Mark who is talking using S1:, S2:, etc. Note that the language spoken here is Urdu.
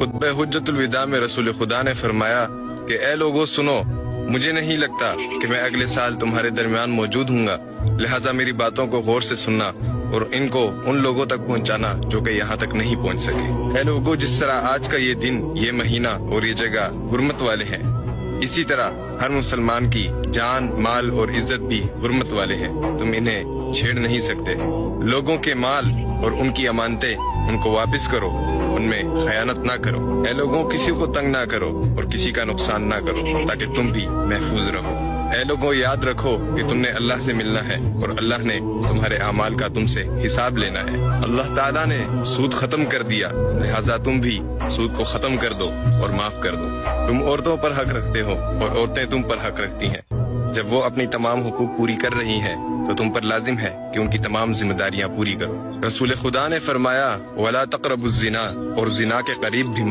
S1: خطبہ حجت الوداع میں رسول خدا نے فرمایا کہ اے لوگوں سنو، مجھے نہیں لگتا کہ میں اگلے سال تمہارے درمیان موجود ہوں گا، لہٰذا میری باتوں کو غور سے سننا اور ان کو ان لوگوں تک پہنچانا جو کہ یہاں تک نہیں پہنچ سکے۔ اے لوگوں، جس طرح آج کا یہ دن، یہ مہینہ اور یہ جگہ حرمت والے ہیں، اسی طرح ہر مسلمان کی جان، مال اور عزت بھی حرمت والے ہیں، تم انہیں چھیڑ نہیں سکتے۔ لوگوں کے مال اور ان کی امانتیں ان کو واپس کرو، ان میں خیانت نہ کرو۔ اے لوگوں، کسی کو تنگ نہ کرو اور کسی کا نقصان نہ کرو تاکہ تم بھی محفوظ رہو۔ اے لوگوں، یاد رکھو کہ تم نے اللہ سے ملنا ہے اور اللہ نے تمہارے اعمال کا تم سے حساب لینا ہے۔ اللہ تعالیٰ نے سود ختم کر دیا، لہٰذا تم بھی سود کو ختم کر دو اور معاف کر دو۔ تم عورتوں پر حق رکھتے ہو اور عورتیں تم پر حق رکھتی ہیں۔ جب وہ اپنی تمام حقوق پوری کر رہی ہیں تو تم پر لازم ہے کہ ان کی تمام ذمہ داریاں پوری کرو۔ رسول خدا نے فرمایا وَلَا تَقْرَبُوا الزِّنَا، اور زنا کے قریب بھی